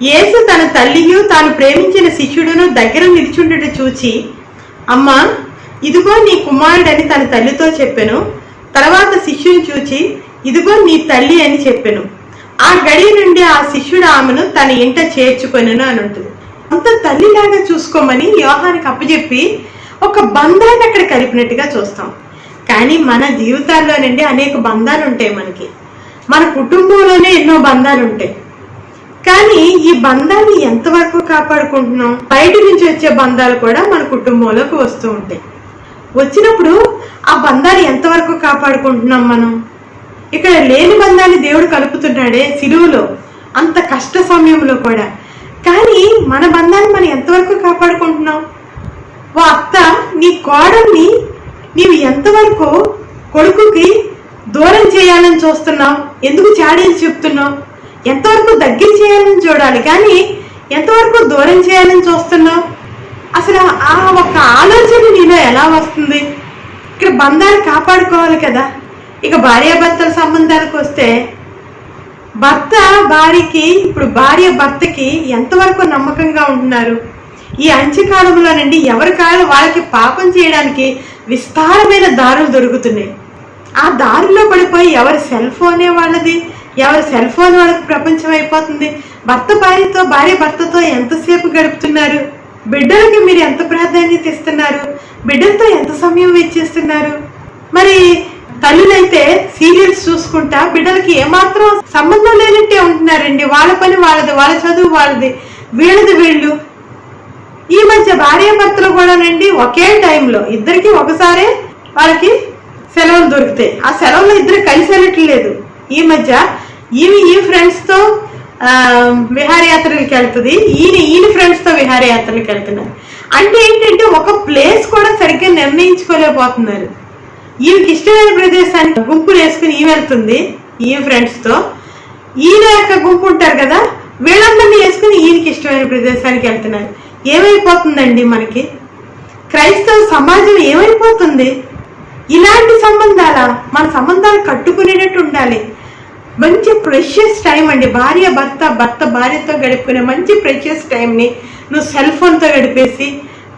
యేసు తన తల్లియు తాను ప్రేమించిన శిష్యుడును దగ్గర నిల్చుండుట చూచి, అమ్మా, ఇదిగో నీ కుమారుడని తన తల్లితో చెప్పెను. తర్వాత శిష్యుని చూచి, ఇదిగో నీ తల్లి అని చెప్పెను. ఆ గడి నుండి ఆ శిష్యుడు ఆమెను తన ఇంట చేర్చుకొనెను అని ఉంటుంది. అంత తల్లిలాగా చూసుకోమని యోహానికి అప్పచెప్పి ఒక బంధాన్ని అక్కడ కలిపినట్టుగా చూస్తాం. కానీ మన జీవితాల్లోనండి అనేక బంధాలు ఉంటాయి. మన కుటుంబంలోనే ఎన్నో బంధాలు ఉంటాయి. కానీ ఈ బంధాన్ని ఎంతవరకు కాపాడుకుంటున్నాం? బయట నుంచి వచ్చే బంధాలు కూడా మన కుటుంబంలోకి వస్తూ ఉంటాయి. వచ్చినప్పుడు ఆ బంధాలు ఎంతవరకు కాపాడుకుంటున్నాం మనం? ఇక్కడ లేని బంధాన్ని దేవుడు కలుపుతున్నాడే సిలువలో, అంత కష్ట సమయంలో కూడా. కానీ మన బంధాన్ని మనం ఎంతవరకు కాపాడుకుంటున్నాం? ఓ అత్త, నీ కోడల్ని నీవు ఎంతవరకు కొడుకుకి దూరం చేయాలని చూస్తున్నావు? ఎందుకు చాడీలు చెప్తున్నావు? ఎంతవరకు దగ్గర చేయాలని చూడాలి, కానీ ఎంతవరకు దూరం చేయాలని చూస్తున్నావు? అసలు ఆ ఒక ఆలోచన నీలో ఎలా వస్తుంది? ఇక్కడ బంధాలు కాపాడుకోవాలి కదా. ఇక భార్యాభర్తల సంబంధాలకు వస్తే, భర్త భార్యకి, ఇప్పుడు భార్య భర్తకి ఎంతవరకు నమ్మకంగా ఉంటున్నారు? ఈ అంత్యకాలంలోనండి ఎవరి కాదు వాళ్ళకి పాపం చేయడానికి విస్తారమైన దారులు దొరుకుతున్నాయి. ఆ దారిలో పడిపోయి ఎవరి సెల్ ఫోనే వాళ్ళది, ఎవరి సెల్ ఫోన్ వాళ్ళకి ప్రపంచం అయిపోతుంది. భర్త భార్యతో, భార్య భర్తతో ఎంతసేపు గడుపుతున్నారు? బిడ్డలకి మీరు ఎంత ప్రాధాన్యత ఇస్తున్నారు? బిడ్డలతో ఎంత సమయం వెచ్చిస్తున్నారు? మరి తల్లులైతే సీరియల్స్ చూసుకుంటా బిడ్డలకి ఏమాత్రం సంబంధం లేనట్టే ఉంటున్నారండి. వాళ్ళ పని వాళ్ళది, వాళ్ళ చదువు వాళ్ళది, వీళ్ళది వీళ్ళు. ఈ మధ్య భార్యాభర్తలు కూడానండి ఒకే టైంలో ఇద్దరికి ఒకసారే వాళ్ళకి సెలవులు దొరుకుతాయి. ఆ సెలవులు ఇద్దరు కలిసి వెళ్ళట్లేదు. ఈ మధ్య ఈ ఫ్రెండ్స్తో విహారయాత్రలకు వెళ్తుంది, ఈయన ఫ్రెండ్స్తో విహారయాత్రలకు వెళ్తున్నారు. అంటే ఏంటంటే ఒక ప్లేస్ కూడా సరిగ్గా నిర్ణయించుకోలేకపోతున్నారు. ఈయనకి ఇష్టమైన ప్రదేశానికి గుంపులు వేసుకుని ఈమె వెళ్తుంది ఈ ఫ్రెండ్స్తో, ఈయన యొక్క గుంపు ఉంటారు కదా, వీళ్ళందరినీ వేసుకుని ఈయనకి ఇష్టమైన ప్రదేశానికి వెళ్తున్నారు. ఏమైపోతుందండి మనకి? క్రైస్తవ సమాజం ఏమైపోతుంది? ఇలాంటి సంబంధాలా? మన సంబంధాలు కట్టుకునేటట్టు ఉండాలి. మంచి ప్రెషియస్ టైం అండి. భార్య భర్త, భర్త భార్యతో గడుపుకునే మంచి ప్రెషియస్ టైంని నువ్వు సెల్ ఫోన్తో గడిపేసి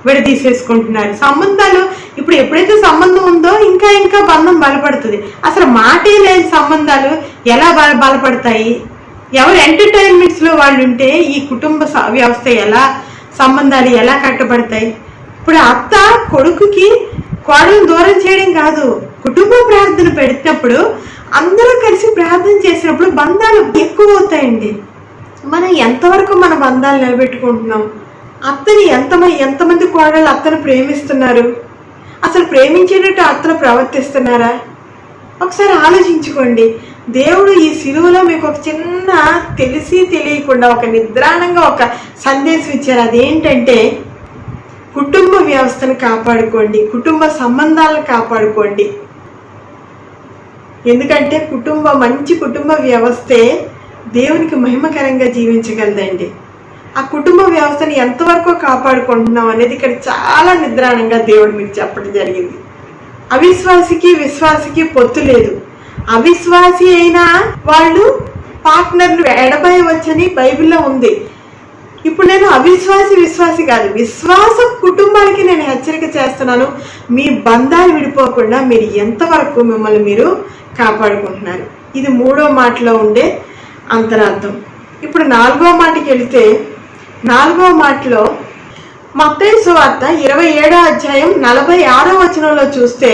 విడదీసేసుకుంటున్నారు. సంబంధాలు ఇప్పుడు ఎప్పుడైతే సంబంధం ఉందో ఇంకా ఇంకా బంధం బలపడుతుంది. అసలు మాటే లేని సంబంధాలు ఎలా బలపడతాయి? ఎవరు ఎంటర్టైన్మెంట్స్లో వాళ్ళు ఉంటే ఈ కుటుంబ వ్యవస్థ ఎలా, సంబంధాలు ఎలా కట్టబడతాయి? ఇప్పుడు అత్త కొడుకుకి కోడలను దూరం చేయడం కాదు, కుటుంబ ప్రార్థన పెడుతున్నప్పుడు అందరూ కలిసి ప్రార్థన చేసినప్పుడు బంధాలు ఎక్కువ అవుతాయండి. మనం ఎంతవరకు మన బంధాలు నిలబెట్టుకుంటున్నాం? అత్తని ఎంతమంది కోడళ్ళు అత్తను ప్రేమిస్తున్నారు? అసలు ప్రేమించేటట్టు అత్తను ప్రవర్తిస్తున్నారా? ఒకసారి ఆలోచించుకోండి. దేవుడు ఈ సిలువలో మీకు ఒక చిన్న తెలిసి తెలియకుండా ఒక నిద్రాణంగా ఒక సందేశం ఇచ్చారు. అదేంటంటే, కుటుంబ వ్యవస్థను కాపాడుకోండి, కుటుంబ సంబంధాలను కాపాడుకోండి. ఎందుకంటే మంచి కుటుంబ వ్యవస్థే దేవునికి మహిమకరంగా జీవించగలదండి. ఆ కుటుంబ వ్యవస్థను ఎంతవరకు కాపాడుకుంటున్నాం అనేది ఇక్కడ చాలా నిద్రాణంగా దేవుడు మీకు చెప్పడం జరిగింది. అవిశ్వాసికి విశ్వాసికి పొత్తు లేదు. అవిశ్వాసి అయినా వాళ్ళు పార్ట్నర్లు ఎడబాయవచ్చని బైబిల్లో ఉంది. ఇప్పుడు నేను విశ్వాసి కాదు, విశ్వాస కుటుంబానికి నేను హెచ్చరిక చేస్తున్నాను. మీ బంధాలు విడిపోకుండా మీరు ఎంతవరకు మిమ్మల్ని మీరు కాపాడుకుంటున్నారు? ఇది 3వ మాటలో ఉండే అంతరార్థం. ఇప్పుడు 4వ మాటకి వెళితే, 4వ మాటలో మత్తయి సువార్త 27వ అధ్యాయం 46వ వచనంలో చూస్తే,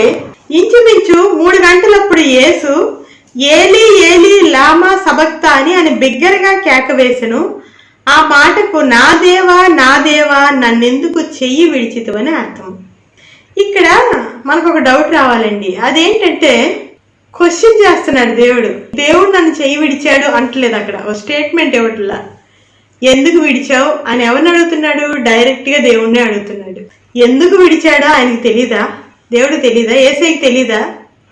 ఇంచుమించు 3 గంటలప్పుడు యేసు ఏలీ ఏలీ లామా సబక్తాని అని బిగ్గరగా కేక వేసెను. ఆ మాటకు నా దేవా నన్నెందుకు చెయ్యి విడిచితివని అర్థం. ఇక్కడ మనకు ఒక డౌట్ రావాలండి. అదేంటంటే, క్వశ్చన్ చేస్తున్నాడు దేవుడు నన్ను చెయ్యి విడిచాడు అంటలేదు. అక్కడ ఒక స్టేట్మెంట్ ఇవ్వట్లా. ఎందుకు విడిచావు అని ఎవరిని అడుగుతున్నాడు? డైరెక్ట్గా దేవుడిని అడుగుతున్నాడు. ఎందుకు విడిచాడో ఆయనకి తెలీదా? దేవుడు తెలీదా? యేసయ్యకి తెలీదా?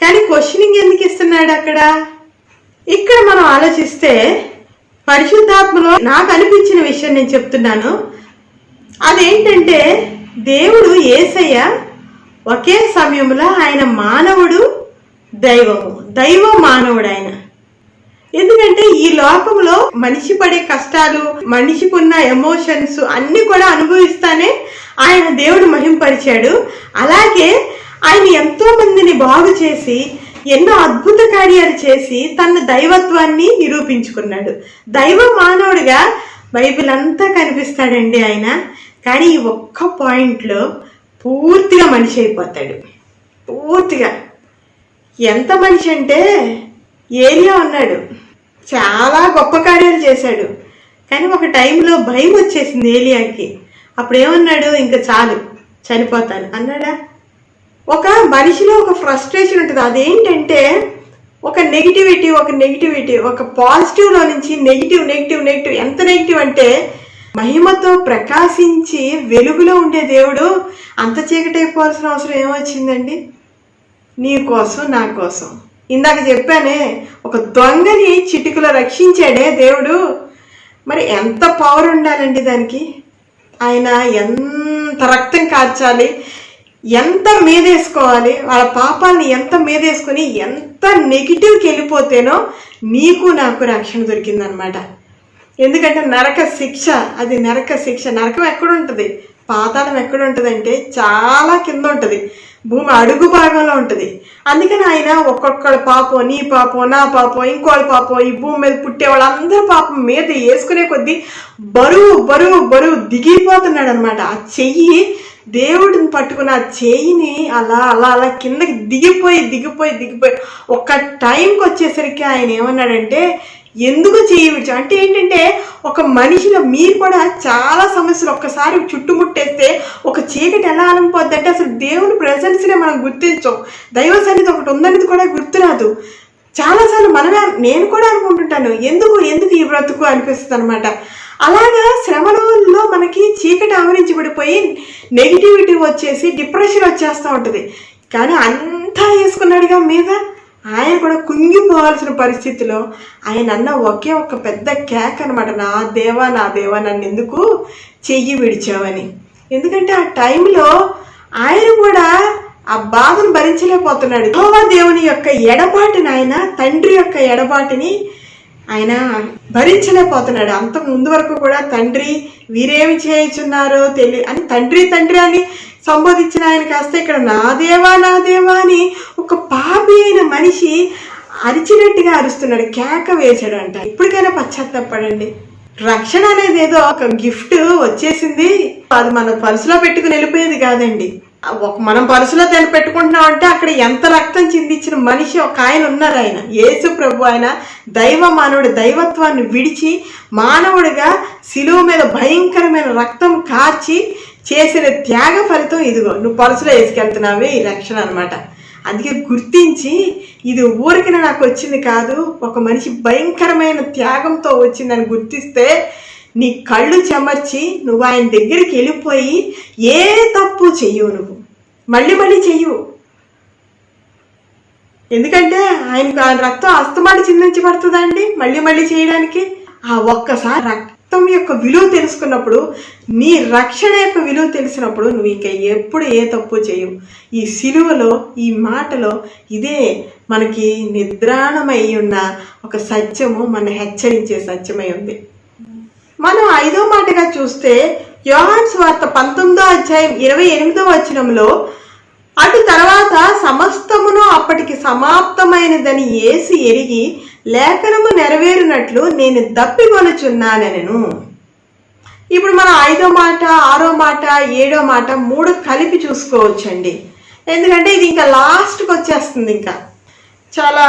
కానీ క్వశ్చనింగ్ ఎందుకు ఇస్తున్నాడు అక్కడ? ఇక్కడ మనం ఆలోచిస్తే, పరిశుద్ధాత్మలో నాకు అనిపించిన విషయం నేను చెప్తున్నాను. అదేంటంటే, దేవుడు యేసయ్య ఒకే సమయంలో ఆయన మానవుడు, దైవం మానవుడు. ఆయన ఎందుకంటే ఈ లోకంలో మనిషి పడే కష్టాలు, మనిషికున్న ఎమోషన్స్ అన్ని కూడా అనుభవిస్తానే ఆయన దేవుడు మహింపరిచాడు. అలాగే ఆయన ఎంతో మందిని బాగు చేసి ఎన్నో అద్భుత కార్యాలు చేసి తన దైవత్వాన్ని నిరూపించుకున్నాడు. దైవ మానవుడిగా బైబిల్ అంతా కనిపిస్తాడండి ఆయన. కానీ ఈ ఒక్క పాయింట్లో పూర్తిగా మనిషి అయిపోతాడు. పూర్తిగా ఎంత మనిషి అంటే ఏలియా ఉన్నాడు, చాలా గొప్ప కార్యాలు చేశాడు. కానీ ఒక టైంలో భయం వచ్చేసింది ఏలియాకి. అప్పుడు ఏమన్నాడు, ఇంకా చాలు చనిపోతాను అన్నాడా? ఒక మనిషిలో ఒక ఫ్రస్ట్రేషన్ ఉంటుంది. అదేంటంటే ఒక నెగిటివిటీ, ఒక పాజిటివ్లో నుంచి నెగిటివ్. ఎంత నెగిటివ్ అంటే మహిమతో ప్రకాశించి వెలుగులో ఉండే దేవుడు అంత చీకటి అయిపోవాల్సిన అవసరం ఏమొచ్చిందండి? నీ కోసం, నా కోసం. ఇందాక చెప్పానే, ఒక దొంగని చిటికలో రక్షించాడే దేవుడు. మరి ఎంత పవర్ ఉండాలండి దానికి? ఆయన ఎంత రక్తం కార్చాలి, ఎంత మీదేసుకోవాలి, వాళ్ళ పాపాలని ఎంత మీదేసుకుని ఎంత నెగిటివ్కి వెళ్ళిపోతేనో నీకు నాకు రక్షణ దొరికిందనమాట. ఎందుకంటే నరక శిక్ష, అది నరక శిక్ష. నరకం ఎక్కడుంటుంది, పాతాళం ఎక్కడుంటుంది అంటే చాలా కింద ఉంటుంది, భూమి అడుగు భాగంలో ఉంటుంది. అందుకని ఆయన ఒక్కొక్కళ్ళ పాపం, నీ పాపం, నా పాపం, ఇంకోళ్ళ పాపం, ఈ భూమి మీద పుట్టే వాళ్ళందరూ పాపం మీద వేసుకునే కొద్దీ బరువు దిగిపోతున్నాడు అనమాట. ఆ చెయ్యి, దేవుడిని పట్టుకున్న ఆ చెయ్యిని అలా కిందకి దిగిపోయి ఒక్క టైంకి వచ్చేసరికి ఆయన ఏమన్నాడంటే, ఎందుకు చెయ్యి విడిచా అంటే ఏంటంటే, ఒక మనిషిలో మీరు కూడా చాలా సమస్యలు ఒక్కసారి చుట్టుముట్టేస్తే ఒక చీకటి ఎలా అనిపోద్ది అంటే అసలు దేవుని ప్రెజెన్స్నే మనం గుర్తించాం. దైవ సన్నిధి ఒకటి ఉందనేది కూడా గుర్తురాదు. చాలాసార్లు నేను కూడా అనుకుంటుంటాను, ఎందుకు ఈ బ్రతుకు అనిపిస్తుంది అనమాట. అలాగా శ్రమలలో మనకి చీకటి ఆవరించబడిపోయి నెగిటివిటీ వచ్చేసి డిప్రెషన్ వచ్చేస్తూ ఉంటుంది. కానీ అంతా వేసుకున్నాడుగా మీద, ఆయన కూడా కుంగిపోవాల్సిన పరిస్థితిలో ఆయన అన్న ఒకే ఒక పెద్ద కేక్ అనమాట, నా దేవా నన్ను ఎందుకు చెయ్యి విడిచావని. ఎందుకంటే ఆ టైంలో ఆయన కూడా ఆ బాధను భరించలేకపోతున్నాడు. యెహోవా దేవుని యొక్క ఎడబాటుని, ఆయన తండ్రి యొక్క ఎడబాటుని ఆయన భరించలేకపోతున్నాడు. అంతకు ముందు వరకు కూడా తండ్రి వీరేమి చేయుచున్నారో అని తండ్రి అని సంబోధించిన ఆయన కాస్త ఇక్కడ నా దేవా అని ఒక పాపి అయిన మనిషి అరిచినట్టుగా అరుస్తున్నాడు, కేక వేశాడు అంట. ఇప్పటికైనా పశ్చాత్తాపడండి. రక్షణ అనేది ఏదో ఒక గిఫ్ట్ వచ్చేసింది, అది మన పర్సులో పెట్టుకుని వెళ్ళిపోయేది కాదండి. మనం పరుసులో దాన్ని పెట్టుకుంటున్నాం అంటే అక్కడ ఎంత రక్తం చిందించిన మనిషి ఒక ఆయన ఉన్నారు. ఆయన యేసు ప్రభు. ఆయన దైవ మానవుడు, దైవత్వాన్ని విడిచి మానవుడిగా శిలువ మీద భయంకరమైన రక్తం కార్చి చేసిన త్యాగ ఫలితం ఇదిగో నువ్వు పరుసులో వేసుకెళ్తున్నావే ఈ రక్షణ అనమాట. అందుకే గుర్తించి ఇది ఊరికిన నాకు వచ్చింది కాదు, ఒక మనిషి భయంకరమైన త్యాగంతో వచ్చిందని గుర్తిస్తే నీ కళ్ళు చెమర్చి నువ్వు ఆయన దగ్గరికి వెళ్ళిపోయి ఏ తప్పు చెయ్యవు, నువ్వు మళ్ళీ చెయ్యవు. ఎందుకంటే ఆయనకు ఆ రక్తం అస్తమాటి చిందించబడుతుందా అండి మళ్ళీ చేయడానికి? ఆ ఒక్కసారి రక్తం యొక్క విలువ తెలుసుకున్నప్పుడు, నీ రక్షణ యొక్క విలువ తెలిసినప్పుడు నువ్వు ఇంకా ఎప్పుడు ఏ తప్పు చేయవు. ఈ సిలువలో, ఈ మాటలో ఇదే మనకి నిద్రాణమై ఉన్న ఒక సత్యము, మన హెచ్చరించే సత్యమై ఉంది. మనం 5వ మాటగా చూస్తే యోహాను సువార్త 19వ అధ్యాయం 28వ వచనంలో, అటు తర్వాత సమస్తమును అప్పటికి సమాప్తమైనదని యేసు ఎరిగి లేఖనము నెరవేరినట్లు నేను దప్పికొనుచున్నానెను. ఇప్పుడు మనం 5వ మాట, 6వ మాట, 7వ మాట 3 కలిపి చూసుకోవచ్చండి. ఎందుకంటే ఇది ఇంకా లాస్ట్కి వచ్చేస్తుంది, ఇంకా చాలా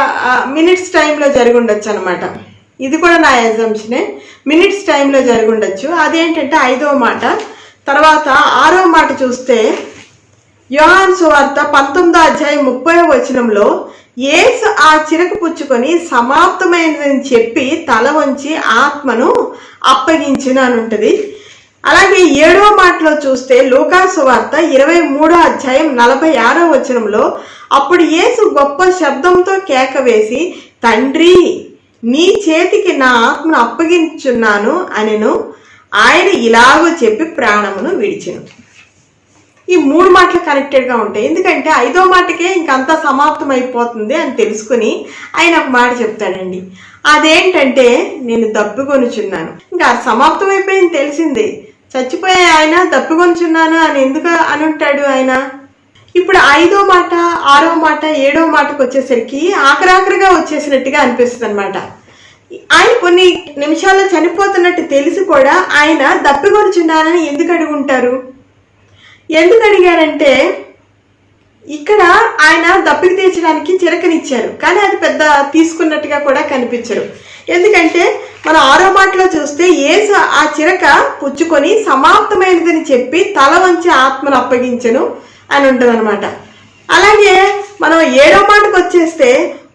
మినిట్స్ టైంలో జరిగి ఉండొచ్చు అనమాట. ఇది కూడా నా ఎగ్జామ్షనే, మినిట్స్ టైంలో జరిగి ఉండొచ్చు. అదేంటంటే 5వ మాట తర్వాత 6వ మాట చూస్తే యోహాను సువార్త 19వ అధ్యాయం 30వ వచనంలో యేసు ఆ చిరక పుచ్చుకొని సమాప్తమైనదని చెప్పి తల వంచి ఆత్మను అప్పగించిన అని ఉంటుంది. అలాగే 7వ మాటలో చూస్తే లూకా సువార్త 23వ అధ్యాయం 46వ వచనంలో, అప్పుడు యేసు గొప్ప శబ్దంతో కేక వేసి తండ్రి నీ చేతికి నా ఆత్మను అప్పగించున్నాను అనెను. ఆయన ఇలాగో చెప్పి ప్రాణమును విడిచెను. ఈ 3 మాటలు కనెక్టెడ్గా ఉంటాయి. ఎందుకంటే 5వ మాటకే ఇంకంతా సమాప్తం అయిపోతుంది అని తెలుసుకుని ఆయన ఒక మాట చెప్తాడండి. అదేంటంటే నేను దప్పికొనుచున్నాను. ఇంకా సమాప్తం అయిపోయింది తెలిసింది. చచ్చిపోయే ఆయన దప్పికొనుచున్నాను అని ఎందుకు అని ఉంటాడు ఆయన. ఇప్పుడు 5వ మాట, 6వ మాట, 7వ మాటకు వచ్చేసరికి ఆఖరాఖరిగా వచ్చేసినట్టుగా అనిపిస్తుంది అనమాట. ఆయన కొన్ని నిమిషాల్లో చనిపోతున్నట్టు తెలిసి కూడా ఆయన దప్పికొనుచున్నానని ఎందుకు అడుగుంటారు? ఎందుకు అడిగారంటే ఇక్కడ ఆయన దప్పిక తీర్చడానికి చిరకనిచ్చారు, కానీ అది పెద్ద తీసుకున్నట్టుగా కూడా కనిపించరు. ఎందుకంటే మనం 6వ మాటలో చూస్తే యేసు ఆ చిరక పుచ్చుకొని సమాప్తమైనదని చెప్పి తల వంచి ఆత్మను అప్పగించను అని ఉంటుంది అనమాట. అలాగే మనం 7వ మాటకు వచ్చేస్తే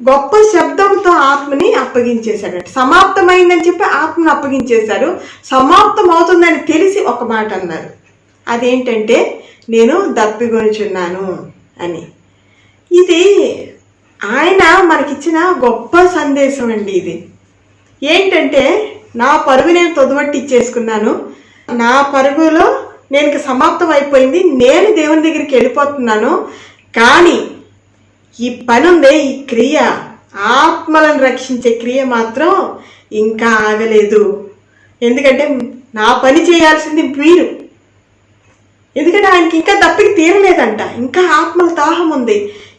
గొప్ప శబ్దంతో ఆత్మని అప్పగించేశాడు. సమాప్తమైందని చెప్పి ఆత్మను అప్పగించేశారు. సమాప్తం అవుతుందని తెలిసి ఒక మాట అన్నారు, అదేంటంటే నేను దప్పికొనుచున్నాను అని. ఇది ఆయన మనకిచ్చిన గొప్ప సందేశం అండి. ఇది ఏంటంటే నా పరుగు నేను తొదమట్టి ఇచ్చేసుకున్నాను, నా పరుగులో నేను సమాప్తం అయిపోయింది, నేను దేవుని దగ్గరికి వెళ్ళిపోతున్నాను. కానీ ఈ పని ఉందే, ఈ క్రియ, ఆత్మలను రక్షించే క్రియ మాత్రం ఇంకా ఆగలేదు. ఎందుకంటే నా పని చేయాల్సింది మీరు. ఎందుకంటే ఆయనకి ఇంకా దప్పిక తీరలేదంట, ఇంకా ఆత్మల దాహం ఉంది,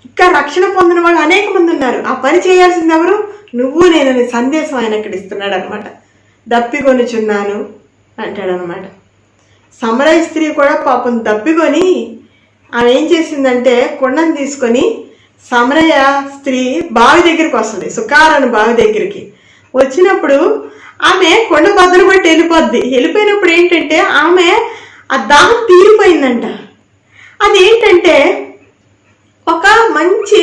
ఇంకా రక్షణ పొందిన వాళ్ళు అనేక మంది ఉన్నారు. ఆ పని చేయాల్సింది ఎవరు? నువ్వు నేననే సందేశం ఆయన అక్కడ ఇస్తున్నాడు అనమాట. దప్పికొనుచున్నాను అంటాడనమాట. సమరయ స్త్రీ కూడా పాపం దప్పికొని ఆమె ఏం చేసిందంటే కుండను తీసుకొని సమరయ స్త్రీ బావి దగ్గరికి వస్తుంది, సుకారని బావి దగ్గరికి వచ్చినప్పుడు ఆమె కొండ బద్దలు బట్టి వెళ్ళిపోద్ది. వెళ్ళిపోయినప్పుడు ఏంటంటే ఆమె ఆ దాహం తీరిపోయిందంట. అదేంటంటే ఒక మంచి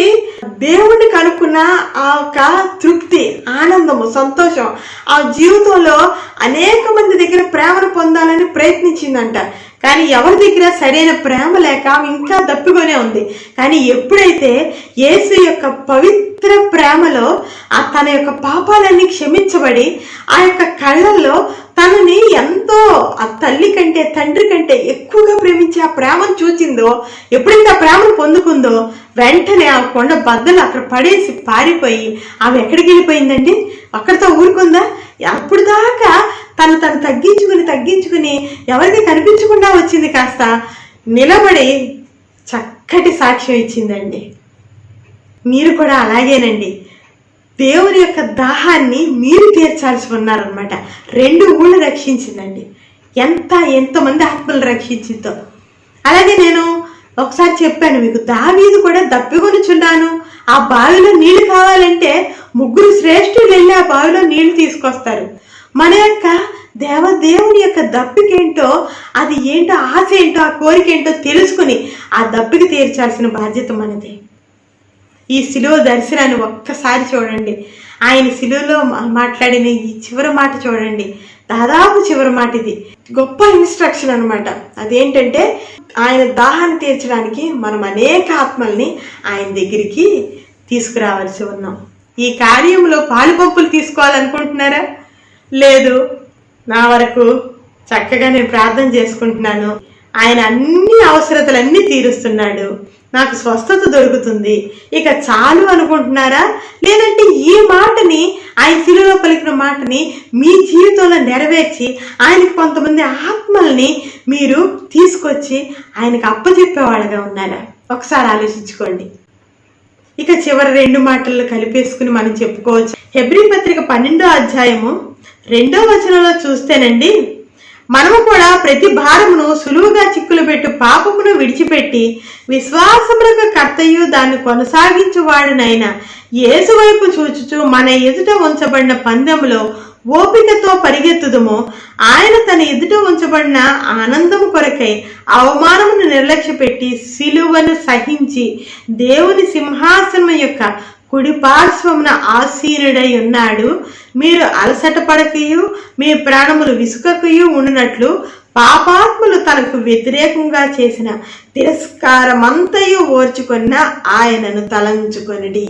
దేవుణ్ణి కనుక్కున్న ఆ ఒక తృప్తి, ఆనందము, సంతోషం ఆ జీవితంలో అనేక మంది దగ్గర ప్రేమను పొందాలని ప్రయత్నించిందంట. కానీ ఎవరి దగ్గర సరైన ప్రేమ లేక ఇంకా దప్పికొనే ఉంది. కానీ ఎప్పుడైతే యేసు యొక్క పవిత్ర ప్రేమలో తన యొక్క పాపాలన్నీ క్షమించబడి ఆ యొక్క కళ్ళల్లో తనని ఎంతో ఆ తల్లి కంటే తండ్రి కంటే ఎక్కువగా ప్రేమించి ఆ ప్రేమను చూచిందో, ఎప్పుడైతే ఆ ప్రేమను పొందుకుందో వెంటనే ఆ కొండ బద్దలు అక్కడ పడేసి పారిపోయి ఆమె ఎక్కడికి వెళ్ళిపోయిందండి? అక్కడితో ఊరుకుందా? అప్పుడు దాకా తను తగ్గించుకుని ఎవరికి కనిపించకుండా వచ్చింది, కాస్త నిలబడి చక్కటి సాక్ష్యం ఇచ్చిందండి. మీరు కూడా అలాగేనండి. దేవుని యొక్క దాహాన్ని మీరు తీర్చాల్సి ఉన్నారనమాట. 2 ఊళ్ళు రక్షించిందండి. ఎంతమంది ఆత్మలు రక్షించిందో. అలాగే నేను ఒకసారి చెప్పాను మీకు, దావీదు కూడా దప్పికొనుచున్నాను, ఆ బావిలో నీళ్లు కావాలంటే 3 శ్రేష్ఠులు వెళ్ళి ఆ బావిలో నీళ్లు తీసుకొస్తారు. మన యొక్క దేవుని యొక్క దప్పికేంటో, అది ఏంటో, ఆశ ఏంటో, ఆ కోరిక ఏంటో తెలుసుకుని ఆ దప్పిక తీర్చాల్సిన బాధ్యత మనది. ఈ శిలువ దర్శనాన్ని ఒక్కసారి చూడండి. ఆయన శిలువలో మాట్లాడిన ఈ చివరి మాట చూడండి, దాదాపు చివరి మాట. ఇది గొప్ప ఇన్స్ట్రక్షన్ అనమాట. అదేంటంటే ఆయన దాహాన్ని తీర్చడానికి మనం అనేక ఆత్మల్ని ఆయన దగ్గరికి తీసుకురావాల్సి ఉన్నాం. ఈ కార్యంలో పాలుపంపులు తీసుకోవాలనుకుంటున్నారా? లేదు, నా వరకు చక్కగా నేను ప్రార్థన చేసుకుంటున్నాను, ఆయన అన్ని అవసరతలన్నీ తీరుస్తున్నాడు, నాకు స్వస్థత దొరుకుతుంది, ఇక చాలు అనుకుంటున్నారా? లేదంటే ఈ మాటని, ఆయన శిలువలో పలికిన మాటని మీ జీవితంలో నెరవేర్చి ఆయనకు కొంతమంది ఆత్మల్ని మీరు తీసుకొచ్చి ఆయనకు అప్పచెప్పేవాళ్ళగా ఉన్నారా? ఒకసారి ఆలోచించుకోండి. ఇక చివరి 2 మాటలు కలిపేసుకుని మనం చెప్పుకోవచ్చు. హెబ్రీ పత్రిక 12వ అధ్యాయము 2వ వచనంలో చూస్తేనండి, మనము కూడా ప్రతి భారమును సులువుగా చిక్కులు పెట్టు పాపమును విడిచిపెట్టి విశ్వాసములకు కర్తయు దాన్ని కొనసాగించువాడునైన యేసు వైపు చూచుచు మన ఎదుట ఉంచబడిన పందెములో ఓపికతో పరిగెత్తుదుము. ఆయన తన ఎదుట ఉంచబడిన ఆనందము కొరకై అవమానమును నిర్లక్ష్య పెట్టి సిలువను సహించి దేవుని సింహాసనం యొక్క కుడి పార్శ్వమున ఆసీనుడై ఉన్నాడు. మీరు అలసట పడకయు మీ ప్రాణములు విసుకకయు ఉండినట్లు పాపాత్ములు తనకు వ్యతిరేకంగా చేసిన తిరస్కారమంతయు ఓర్చుకున్న ఆయనను తలంచుకొనిడి.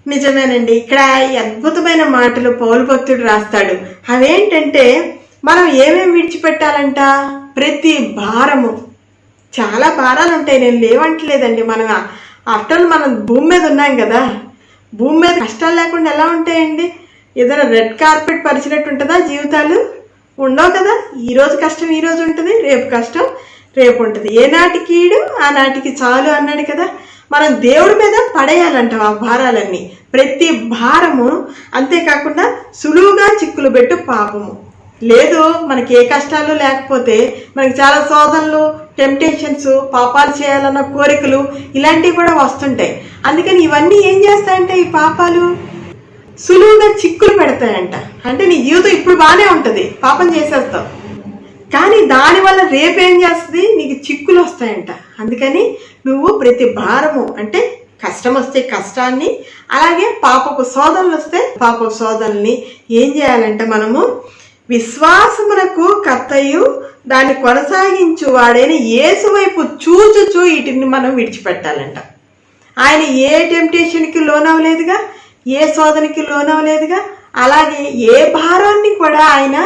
నిజమేనండి. ఇక్కడ ఈ అద్భుతమైన మాటలు పౌలు భక్తుడు రాస్తాడు. అవేంటంటే మనం ఏమేమి విడిచిపెట్టాలంట? ప్రతి భారము, చాలా భారాలు ఉంటాయి, నేను లేవంటలేదండి. మనం ఆఫ్టర్ మనం భూమి మీద ఉన్నాం కదా, భూమి మీద కష్టాలు లేకుండా ఎలా ఉంటాయండి? ఏదైనా రెడ్ కార్పెట్ పరిచినట్టు ఉంటుందా జీవితాలు? ఉండవు కదా. ఈరోజు కష్టం ఈరోజు ఉంటుంది, రేపు కష్టం రేపు ఉంటుంది. ఏనాటికి ఈడు ఆనాటికి చాలు అన్నాడు కదా. మనం దేవుడి మీద పడేయాలంట ఆ భారాలన్నీ, ప్రతి భారము. అంతేకాకుండా సులువుగా చిక్కులు పెట్టు పాపము. లేదు మనకి ఏ కష్టాలు లేకపోతే మనకి చాలా శోధనలు, టెంప్టేషన్స్, పాపాలు చేయాలన్న కోరికలు ఇలాంటివి కూడా వస్తుంటాయి. అందుకని ఇవన్నీ ఏం చేస్తాయంటే ఈ పాపాలు సులువుగా చిక్కులు పెడతాయంట. అంటే నీ జీవితం ఇప్పుడు బాగానే ఉంటుంది, పాపం చేసేస్తావు, కానీ దానివల్ల రేపేం చేస్తుంది, నీకు చిక్కులు వస్తాయంట. అందుకని నువ్వు ప్రతి భారము అంటే కష్టం వస్తే కష్టాన్ని, అలాగే పాపపు శోధనలు వస్తే పాపపు శోధనల్ని ఏం చేయాలంటే మనము విశ్వాసమునకు కర్తయు దాన్ని కొనసాగించు వాడైన యేసు వైపు చూచుచూ వీటిని మనం విడిచిపెట్టాలంట. ఆయన ఏ టెంప్టేషన్కి లోనవలేదుగా, ఏ శోధనకి లోనవలేదుగా, అలాగే ఏ భారాన్ని కూడా ఆయన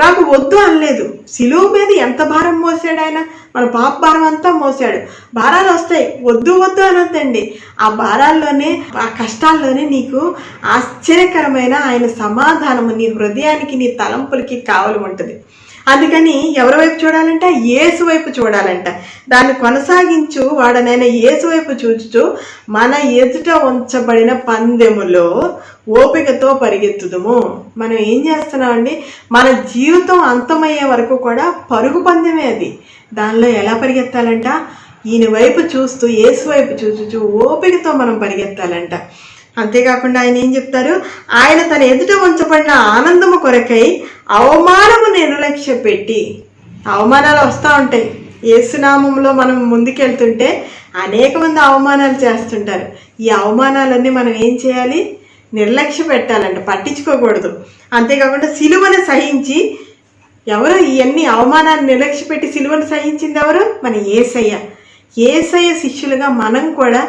నాకు వద్దు అనలేదు. సిలువు మీద ఎంత భారం మోసాడు ఆయన, మన పాప భారం అంతా మోసాడు. భారాలు వస్తాయి, వద్దు వద్దు అనొద్దండి. ఆ భారాల్లోనే, ఆ కష్టాల్లోనే నీకు ఆశ్చర్యకరమైన ఆయన సమాధానము నీ హృదయానికి, నీ తలంపులకి కావలి ఉంటుంది. అందుకని ఎవరి వైపు చూడాలంట? యేసు వైపు చూడాలంట. దాన్ని కొనసాగించు వాడనైనా యేసు వైపు చూచుచు మన ఎదుట ఉంచబడిన పందెములో ఓపికతో పరిగెత్తుదుము. మనం ఏం చేస్తున్నామండి, మన జీవితం అంతమయ్యే వరకు కూడా పరుగు పందెమే అది. దానిలో ఎలా పరిగెత్తాలంట? ఈయన వైపు చూస్తూ, యేసు వైపు చూచుచు ఓపికతో మనం పరిగెత్తాలంట. అంతేకాకుండా ఆయన ఏం చెప్తారు, ఆయన తన ఎదుట ఉంచబడిన ఆనందము కొరకై అవమానము నిర్లక్ష్య పెట్టి, అవమానాలు వస్తూ ఉంటాయి. యేసునామంలో మనం ముందుకెళ్తుంటే అనేక మంది అవమానాలు చేస్తుంటారు. ఈ అవమానాలన్నీ మనం ఏం చేయాలి, నిర్లక్ష్య పెట్టాలంట, పట్టించుకోకూడదు. అంతేకాకుండా సిలువను సహించి, ఎవరు ఇవన్నీ అవమానాలు నిర్లక్ష్య పెట్టి సిలువను సహించింది ఎవరు? మన యేసయ్య. యేసయ్య శిష్యులుగా మనం కూడా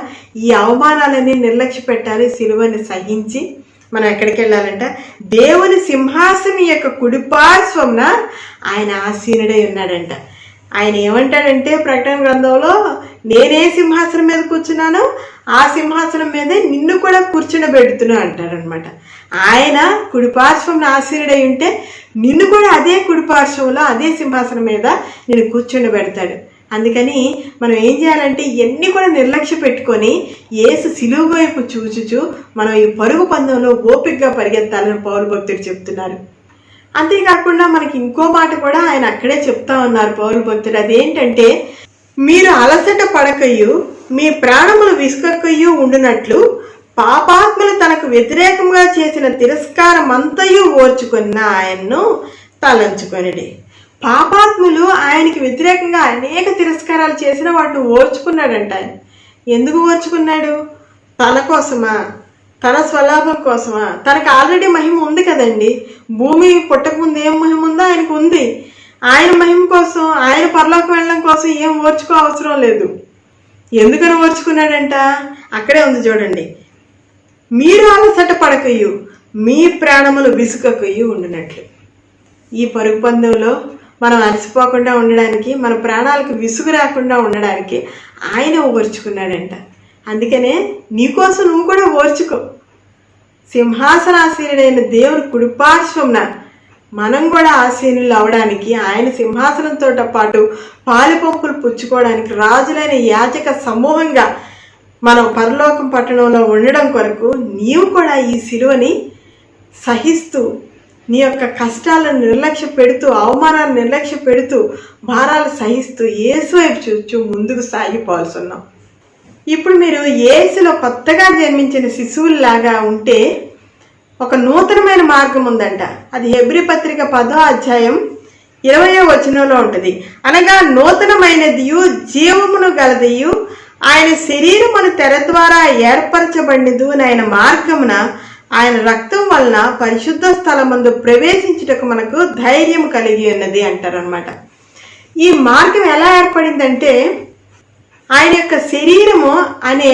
ఈ అవమానాలన్నీ నిర్లక్ష్య పెట్టాలి, సిలువని సహించి మనం ఎక్కడికి వెళ్ళాలంట? దేవుని సింహాసనం యొక్క కుడిపార్శ్వంన ఆయన ఆసీనుడై ఉన్నాడంట. ఆయన ఏమంటాడంటే ప్రకటన గ్రంథంలో, నేనే సింహాసనం మీద కూర్చున్నాను, ఆ సింహాసనం మీదే నిన్ను కూడా కూర్చుండబెడుతున్నా అంటారనమాట. ఆయన కుడిపార్శ్వం ఆసీనుడై ఉంటే నిన్ను కూడా అదే కుడిపార్శ్వంలో, అదే సింహాసనం మీద నిన్ను కూర్చుండబెడతాడు. అందుకని మనం ఏం చేయాలంటే ఇవన్నీ కూడా నిర్లక్ష్య పెట్టుకొని యేసు సిలువ వైపు చూచుచు మనం ఈ పరుగు పందెంలో ఓపికగా పరిగెత్తాలని పౌలు భక్తుడు చెప్తున్నారు. అంతేకాకుండా మనకి ఇంకో మాట కూడా ఆయన అక్కడే చెప్తా ఉన్నారు పౌలు భక్తుడు. అదేంటంటే, మీరు అలసట పడకయు మీ ప్రాణములు విసుకకయు ఉండునట్లు పాపాత్మలు తనకు వ్యతిరేకంగా చేసిన తిరస్కారం అంతయు ఓర్చుకున్న ఆయన్ను తలంచుకొనిడి. పాపాత్ములు ఆయనకి వ్యతిరేకంగా అనేక తిరస్కారాలు చేసిన వాటిని ఓర్చుకున్నాడంట. ఆయన ఎందుకు ఓర్చుకున్నాడు? తన కోసమా, తన స్వలాభం కోసమా? తనకు ఆల్రెడీ మహిమ ఉంది కదండి. భూమి పుట్టకముందు ఏం మహిమ ఉందో ఆయనకు ఉంది. ఆయన మహిమ కోసం, ఆయన పరలోకం వెళ్ళడం కోసం ఏం ఓర్చుకో అవసరం లేదు. ఎందుకని ఓర్చుకున్నాడంట? అక్కడే ఉంది చూడండి, మీరు అలసట పడకయు మీ ప్రాణములు విసుకకయు ఉండినట్లు. ఈ పరుగు పందెంలో మనం అలసిపోకుండా ఉండడానికి, మన ప్రాణాలకు విసుగు రాకుండా ఉండడానికి ఆయన ఓర్చుకున్నాడంట. అందుకనే నీకోసం నువ్వు కూడా ఓర్చుకో. సింహాసనాసీనుడైన దేవుని కుడిపార్శ్వంన మనం కూడా ఆసీనులు అవడానికి, ఆయన సింహాసనంతో పాటు పాలుపంపులు పుచ్చుకోవడానికి రాజులైన యాజక సమూహంగా మనం పరలోకం పట్టణంలో ఉండడం కొరకు నీవు కూడా ఈ సిలువని సహిస్తూ, నీ యొక్క కష్టాలను నిర్లక్ష్య పెడుతూ, అవమానాలను నిర్లక్ష్య పెడుతూ, భారాలు సహిస్తూ యేసు వైపు చూస్తూ ముందుకు సాగిపోవాల్సున్నాం. ఇప్పుడు మీరు యేసులో కొత్తగా జన్మించిన శిశువుల్లాగా ఉంటే ఒక నూతనమైన మార్గం ఉందంట. అది హెబ్రీ పత్రిక 10వ అధ్యాయం 20వ వచనంలో ఉంటుంది. అనగా నూతనమైనదియు జీవమును గలదియు ఆయన శరీరమును తెర ద్వారా ఏర్పరచబడినదు ఆయన మార్గమున ఆయన రక్తం వలన పరిశుద్ధ స్థలమందు ప్రవేశించుటకు మనకు ధైర్యం కలిగి ఉన్నది అంటారనమాట. ఈ మార్గం ఎలా ఏర్పడిందంటే, ఆయన యొక్క శరీరము అనే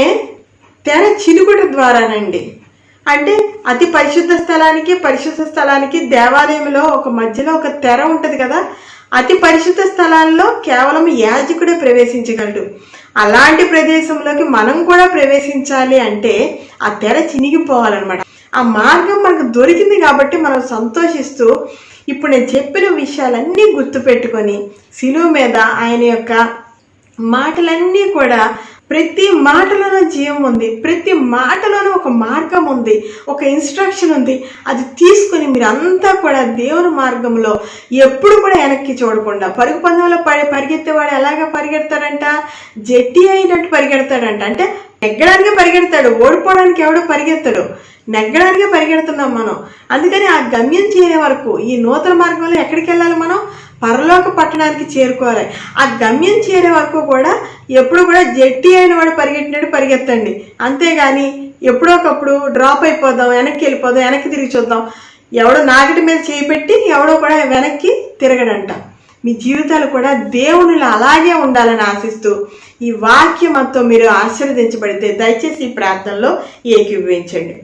తెర చిలుకుట ద్వారానండి. అంటే అతి పరిశుద్ధ స్థలానికి దేవాలయంలో ఒక మధ్యలో ఒక తెర ఉంటుంది కదా, అతి పరిశుద్ధ స్థలాల్లో కేవలం యాజకుడే ప్రవేశించగలడు. అలాంటి ప్రదేశంలోకి మనం కూడా ప్రవేశించాలి అంటే ఆ తెర చినిగిపోవాలన్నమాట. ఆ మార్గం మనకు దొరికింది కాబట్టి మనం సంతోషిస్తూ ఇప్పుడు నేను చెప్పిన విషయాలన్నీ గుర్తుపెట్టుకొని శిలువ మీద ఆయన యొక్క మాటలన్నీ కూడా, ప్రతి మాటలోనూ జీవం ఉంది, ప్రతి మాటలోనూ ఒక మార్గం ఉంది, ఒక ఇన్స్ట్రక్షన్ ఉంది. అది తీసుకొని మీరు అంతా కూడా దేవుని మార్గంలో ఎప్పుడు కూడా వెనక్కి చూడకుండా, పరుగు పందెంలో పరిగెత్తేవాడు ఎలాగ పరిగెడతాడంట, జట్టి అయినట్టు పరిగెడతాడంట. అంటే నెగ్గడానికి పరిగెడతాడు, ఓడిపోవడానికి ఎవడో పరిగెత్తాడు, నెగ్గడానికే పరిగెడుతున్నాం మనం. అందుకని ఆ గమ్యం చేరే వరకు ఈ నూతన మార్గంలో ఎక్కడికి వెళ్ళాలి, మనం పరలోక పట్టణానికి చేరుకోవాలి. ఆ గమ్యం చేరే వరకు కూడా ఎప్పుడు కూడా జట్టి అయిన వాడు పరిగెట్టినట్టు పరిగెత్తండి. అంతేగాని ఎప్పుడోకప్పుడు డ్రాప్ అయిపోదాం, వెనక్కి వెళ్ళిపోదాం, వెనక్కి తిరిగి చూద్దాం. ఎవడో నాగటి మీద చేయి పెట్టి ఎవడో కూడా వెనక్కి తిరగడంట. మీ జీవితాలు కూడా దేవునిలో అలాగే ఉండాలని ఆశిస్తూ ఈ వాక్యం అంతా మీరు ఆశీర్వదించబడితే దయచేసి ఈ ప్రార్థనలో ఏకీభవించండి.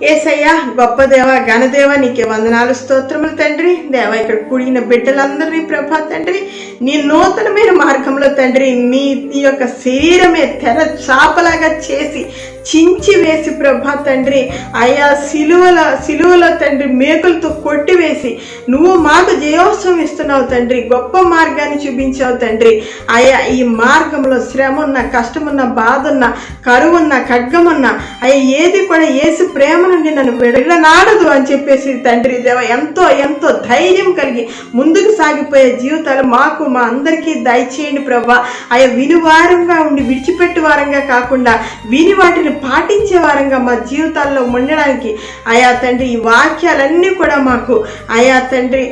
యేసయ్యా, గొప్ప దేవ, ఘనదేవ, నీకే వందనాలు, స్తోత్రములు తండ్రి. దేవ, ఇక్కడ కూడిన బిడ్డలందరినీ ప్రభా తండ్రి, నీ నూతనమైన మార్గంలో తండ్రి, నీ యొక్క శరీరమే తెర చాపలాగా చేసి చించి వేసి ప్రభా తండ్రి, ఆయా సిలువల తండ్రి మేకులతో కొట్టివేసి నువ్వు మాకు జయోత్సవం ఇస్తున్నావు తండ్రి. గొప్ప మార్గాన్ని చూపించావు తండ్రి. ఆయా ఈ మార్గంలో శ్రమ ఉన్న, కష్టమున్న, బాధ ఉన్న, కరువున్న, ఖడ్గమున్న, అయ్యా ఏది కూడా యేసు ప్రేమ నుండి నన్ను విడనాడదు అని చెప్పేసి తండ్రి దేవ ఎంతో ఎంతో ధైర్యం కలిగి ముందుకు సాగిపోయే జీవితాలు మాకు, మా అందరికీ దయచేయండి ప్రభా. ఆయా వినివారంగా ఉండి విడిచిపెట్టు వారంగా కాకుండా విని వాటిని పాటించే వారంగా మా జీవితాల్లో ఉండడానికి ఆయా తండ్రి ఈ వాక్యాలన్నీ కూడా మాకు ఆయా తండ్రి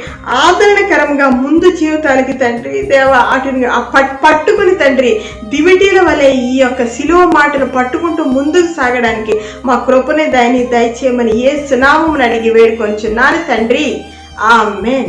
ఆదరణకరంగా ముందు జీవితాలకి తండ్రి దేవ వాటిని పట్టుకుని తండ్రి దివిటీల వలె ఈ యొక్క శిలువ మాటలు పట్టుకుంటూ ముందుకు సాగడానికి మా కృపనే దయచేయమని యేసు నామమున అడిగి వేడుకొంచున్నాను తండ్రి. ఆమేన్.